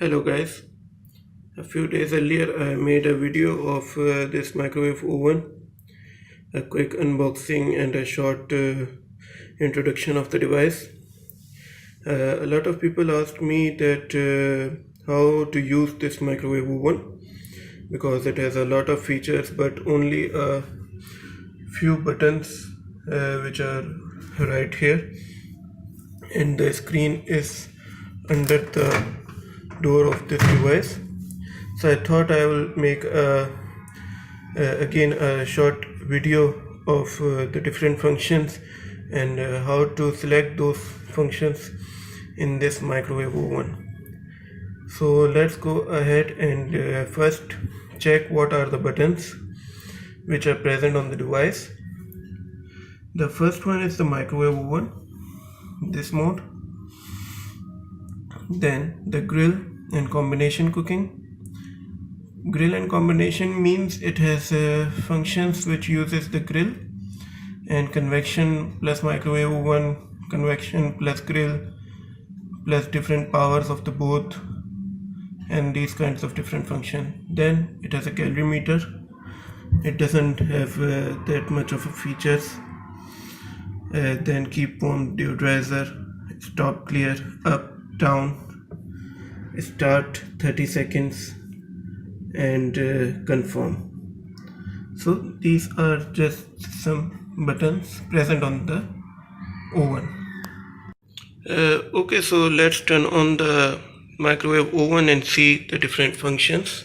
Hello guys, a few days earlier I made a video of this microwave oven, a quick unboxing and a short introduction of the device. A lot of people asked me that how to use this microwave oven because it has a lot of features but only a few buttons which are right here, and the screen is under the door of this device. So I thought I will make again a short video of the different functions and how to select those functions in this microwave oven. So let's go ahead and first check what are the buttons which are present on the device. The first one is the microwave oven, this mode. Then the grill and combination cooking. Grill and combination means it has functions which uses the grill, and convection plus microwave oven, convection plus grill plus different powers of the both, and these kinds of different function. Then it has a calorimeter. It doesn't have that much of a features. Then keep warm deodorizer, stop clear, up, down, start 30 seconds, and confirm. So these are just some buttons present on the oven. Okay, so let's turn on the microwave oven and see the different functions.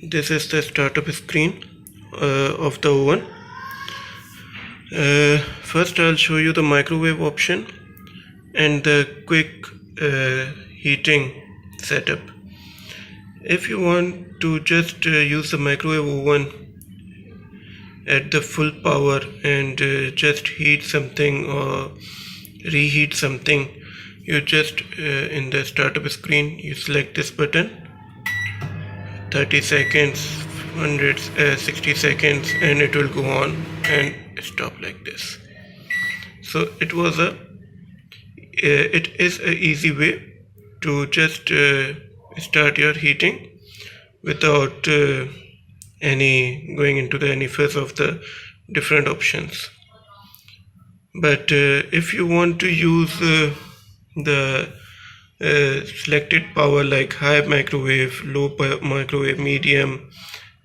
This is the startup screen of the oven. First I'll show you the microwave option and the quick heating setup. If you want to just use the microwave oven at the full power and just heat something or reheat something, you just in the startup screen you select this button, 30 seconds, 160 seconds, and it will go on and stop like this. So it is a easy way to just start your heating without any going into any phase of the different options. But if you want to use the selected power like high microwave, low microwave, medium,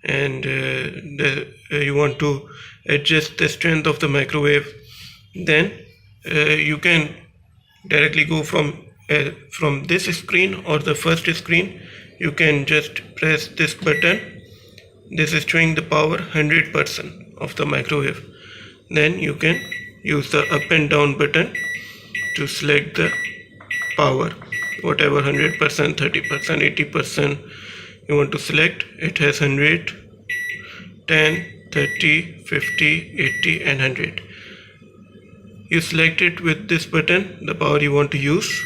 and you want to adjust the strength of the microwave, then you can directly go from this screen or the first screen. You can just press this button. This is showing the power 100% of the microwave. Then you can use the up and down button to select the power, whatever 100%, 30%, 80% you want to select. It has 100, 10, 30, 50, 80 and 100. You select it with this button, the power you want to use.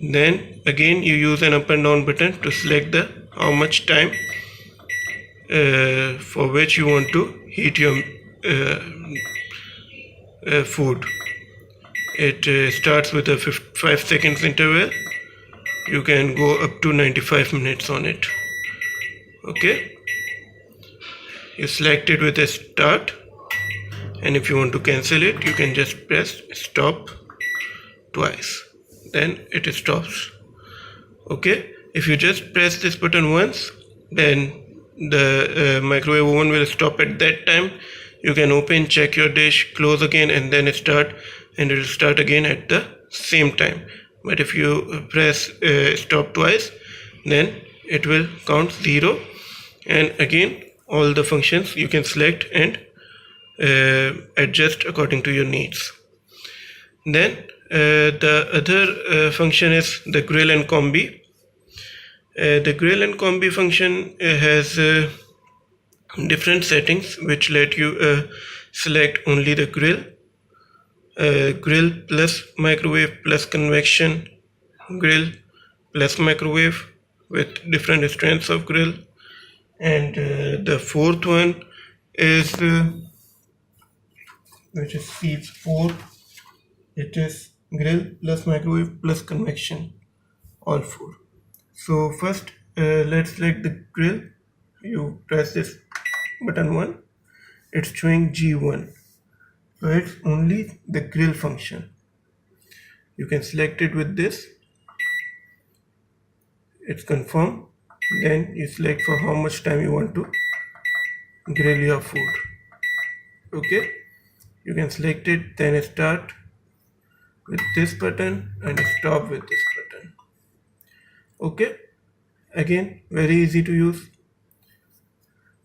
Then again you use an up and down button to select the how much time for which you want to heat your food. It starts with a 5 seconds interval. You can go up to 95 minutes on it. Okay, you select it with a start, and if you want to cancel it, you can just press stop twice, then it stops. Okay, if you just press this button once, then the microwave oven will stop at that time. You can open, check your dish, close again, and then start, and it will start again at the same time. But if you press stop twice, then it will count 0, and again all the functions you can select and adjust according to your needs. Then the other function is the grill and combi. The grill and combi function has different settings which let you select only the grill, grill plus microwave plus convection, grill plus microwave with different strengths of grill, and the fourth one is which is seats 4. It is grill plus microwave plus convection, all four. So first let's select the grill. You press this button 1, it's showing G1, so it's only the grill function. You can select it with this, it's confirmed. Then you select for how much time you want to grill your food. Okay, you can select it, then start with this button and stop with this button. Okay, again very easy to use.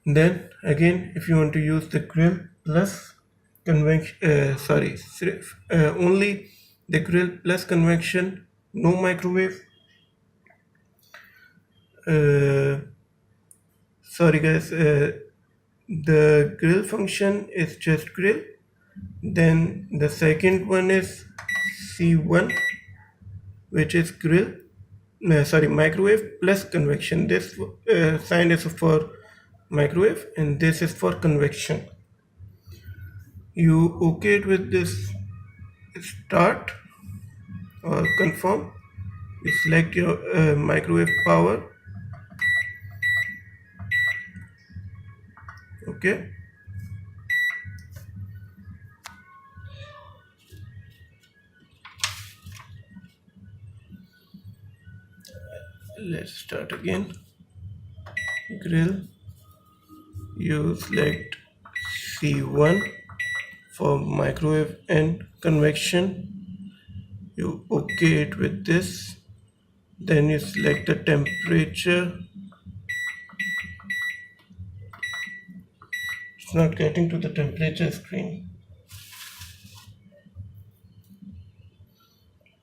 Then again, if you want to use the grill plus convection, only the grill plus convection, no microwave. Sorry guys, the grill function is just grill. Then the second one is C1, which is grill, microwave plus convection. This sign is for microwave and this is for convection. You OK it with this start or confirm. You select your microwave power. Okay. Let's start again. Grill. You select C1 for microwave and convection. You OK it with this. Then you select the temperature. It's not getting to the temperature screen.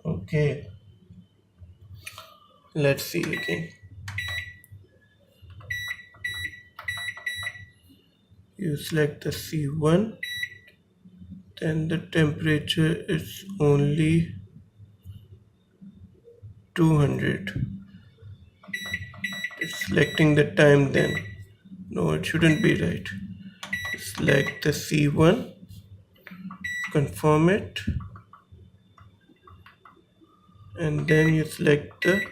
Okay. Let's see again. You select the C1, then the temperature is only 200. It's selecting the time then. No, it shouldn't be right. Select the C1, confirm it, and then you select the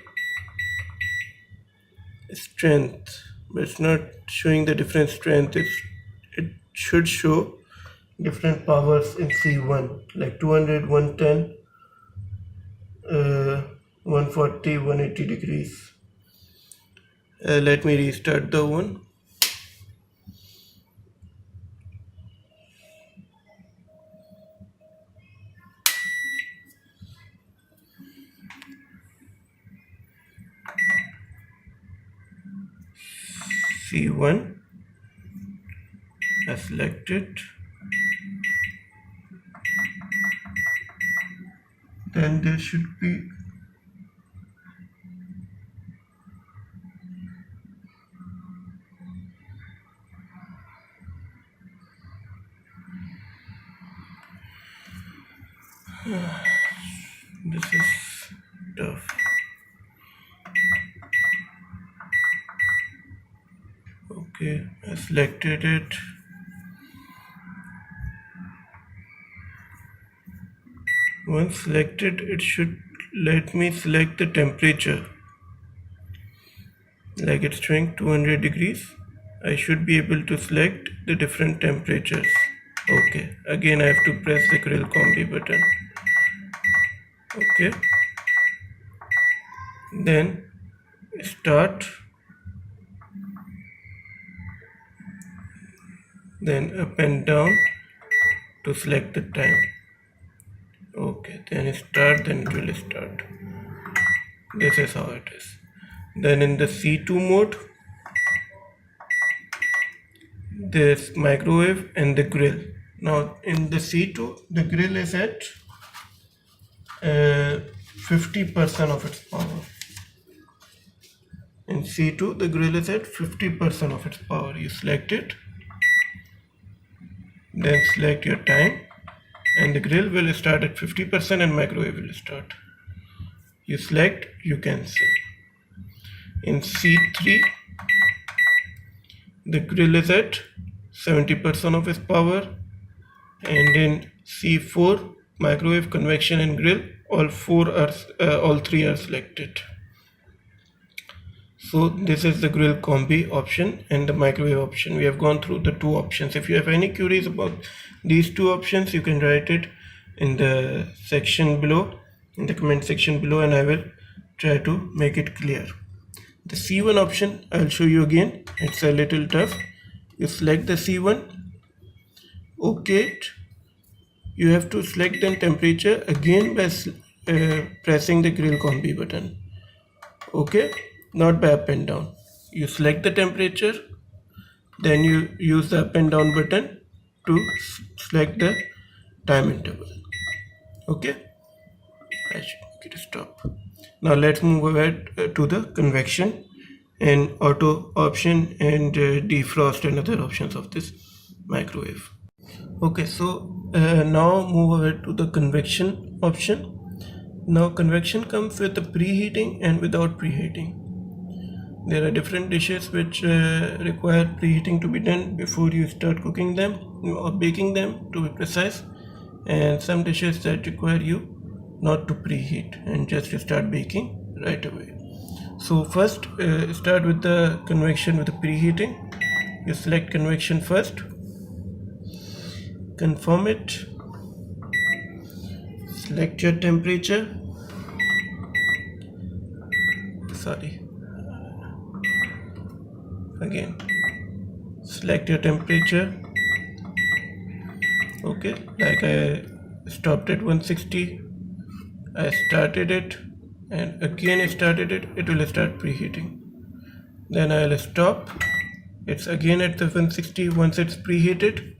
strength, but it's not showing the different strength. It should show different powers in C1, like 200, 110, 140, 180 degrees. Let me restart the one. C1, I select it, then there should be this is tough. Okay, I selected it. Once selected, it should let me select the temperature. Like it's showing 200 degrees. I should be able to select the different temperatures. Okay, again I have to press the grill combi button. Okay, then start, then up and down to select the time. Okay, then start, then it will start. This is how it is. Then in the C2 mode, this microwave and the grill. Now in the C2, the grill is at 50% of its power. In C2, the grill is at 50% of its power. You select it, then select your time, and the grill will start at 50% and microwave will start. You select, you cancel. In C3, the grill is at 70% of its power, and in C4, microwave, convection and grill all three are selected. So this is the grill combi option and the microwave option. We have gone through the two options. If you have any queries about these two options, you can write it in the section below, in the comment section below, and I will try to make it clear. The C1 option I'll show you again. It's a little tough. You select the C1, OK. You have to select the temperature again by pressing the grill combi button. Okay, not by up and down. You select the temperature, then you use the up and down button to select the time interval. Okay, I should make it stop. Now let's move ahead to the convection and auto option and defrost and other options of this microwave. Okay, so now move ahead to the convection option. Now convection comes with the preheating and without preheating. There are different dishes which require preheating to be done before you start cooking them or baking them, to be precise, and some dishes that require you not to preheat and just to start baking right away. So first start with the convection with the preheating. You select convection first, confirm it, select your temperature, again select your temperature. Okay, like I stopped at 160, I started it and again I started it, it will start preheating. Then I'll stop, it's again at the 160. Once it's preheated,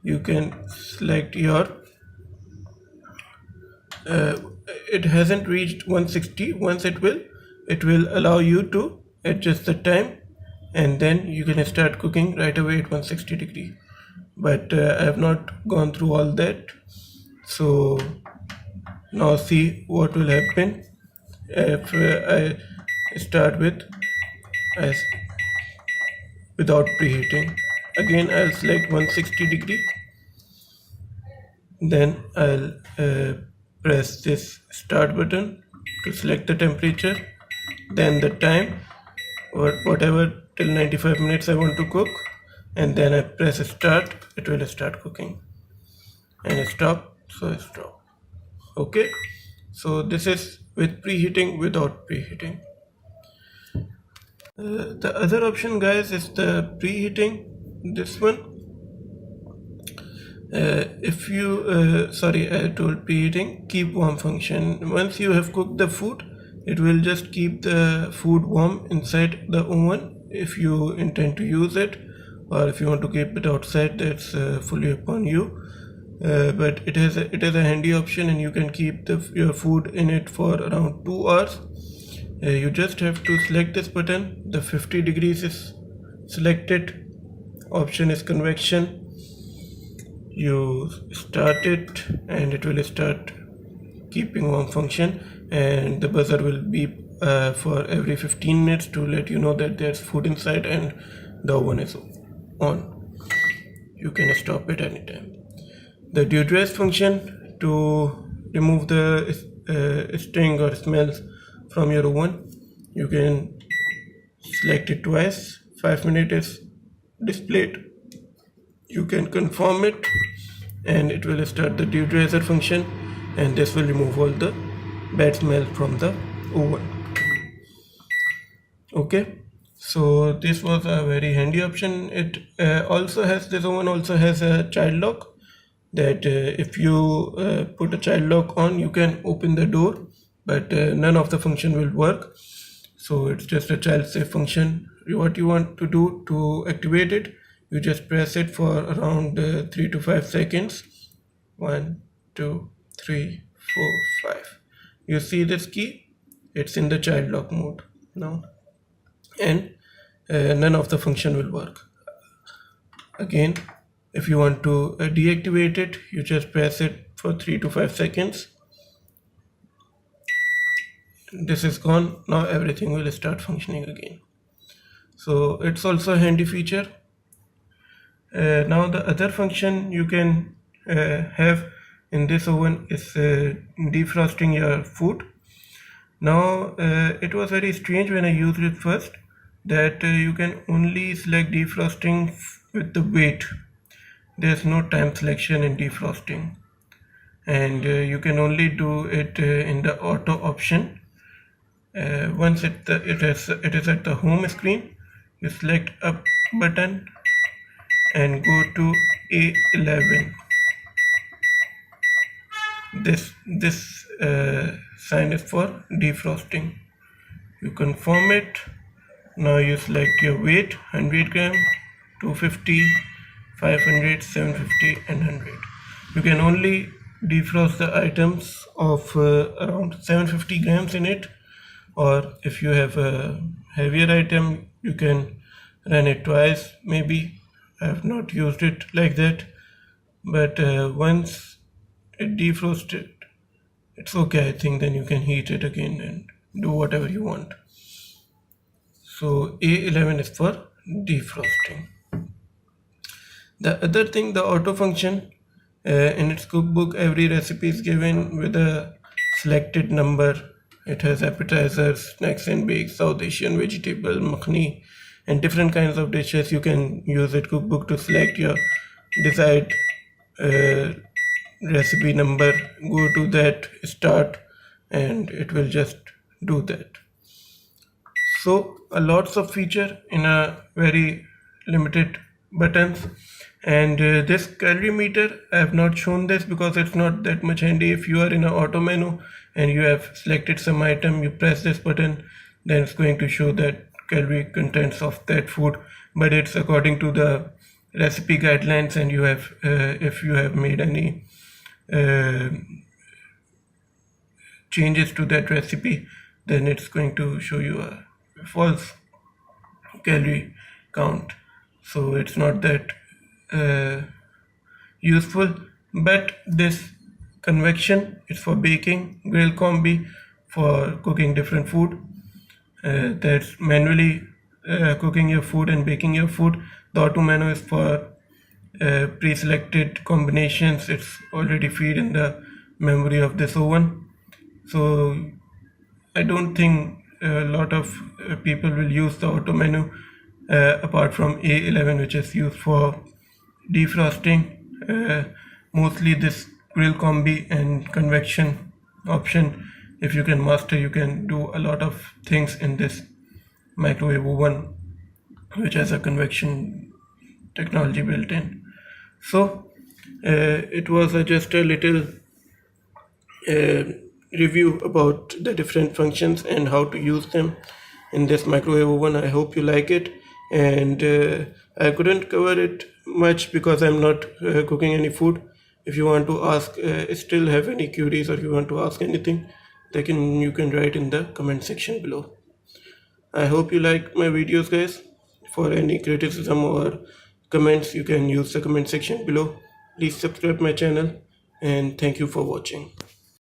you can select your it hasn't reached 160. Once it will allow you to adjust the time, and then you can start cooking right away at 160 degree. But I have not gone through all that. So now see what will happen if I start without preheating. Again I'll select 160 degree, then I'll press this start button to select the temperature, then the time or whatever till 95 minutes I want to cook, and then I press start, it will start cooking, and stop, so stop. Okay, so this is with preheating, without preheating. The other option, guys, is the preheating. This one, if you I told preheating, keep warm function. Once you have cooked the food, it will just keep the food warm inside the oven if you intend to use it, or if you want to keep it outside, that's fully upon you. But it is a handy option, and you can keep your food in it for around 2 hours. You just have to select this button. The 50 degrees is selected, option is convection. You start it and it will start keeping warm function, and the buzzer will beep for every 15 minutes to let you know that there's food inside and the oven is on. You can stop it anytime. The deodorize function, to remove the sting or smells from your oven, you can select it twice. 5 minutes is displayed. You can confirm it and it will start the deodorizer function, and this will remove all the bad smell from the oven. Okay, so this was a very handy option. It also has, this oven also has a child lock, that if you put a child lock on, you can open the door, but none of the function will work. So it's just a child safe function. What you want to do to activate it, you just press it for around 3 to 5 seconds. 1, 2, 3, 4, 5. You see this key? It's in the child lock mode now, and none of the function will work. Again, if you want to deactivate it, you just press it for 3 to 5 seconds. This is gone. Now everything will start functioning again. So it's also a handy feature. Now the other function you can have in this oven is defrosting your food. Now it was very strange when I used it first that you can only select defrosting with the weight. There's no time selection in defrosting, and you can only do it in the auto option. Once it is at the home screen, you select up button and go to A11. This sign is for defrosting. You confirm it. Now you select your weight: 100 gram, 250, 500, 750 and 100. You can only defrost the items of around 750 grams in it, or if you have a heavier item you can run it twice maybe. I have not used it like that, but once it defrosted, it's okay, I think. Then you can heat it again and do whatever you want. So A11 is for defrosting. The other thing, the auto function, in its cookbook every recipe is given with a selected number. It has appetizers, snacks and bakes, South Asian, vegetable, makhni, and different kinds of dishes. You can use it cookbook to select your desired recipe number, go to that, start, and it will just do that. So lots of feature in a very limited buttons. And this calorie meter, I have not shown this because it's not that much handy. If you are in an auto menu and you have selected some item, you press this button, then it's going to show that calorie contents of that food, but it's according to the recipe guidelines, and you have if you have made any changes to that recipe, then it's going to show you a false calorie count. So it's not that useful. But this convection is for baking, grill combi for cooking different food. That's manually cooking your food and baking your food. The auto menu is for pre-selected combinations. It's already feed in the memory of this oven. So I don't think a lot of people will use the auto menu apart from A11, which is used for defrosting. Mostly this grill combi and convection option, if you can master, you can do a lot of things in this microwave oven, which has a convection technology built in. So it was just a little review about the different functions and how to use them in this microwave oven. I hope you like it, and I couldn't cover it much because I'm not cooking any food. If you want to ask, still have any queries, or you want to ask anything, you can write in the comment section below. I hope you like my videos, guys. For any criticism or comments, you can use the comment section below. Please subscribe my channel, and thank you for watching.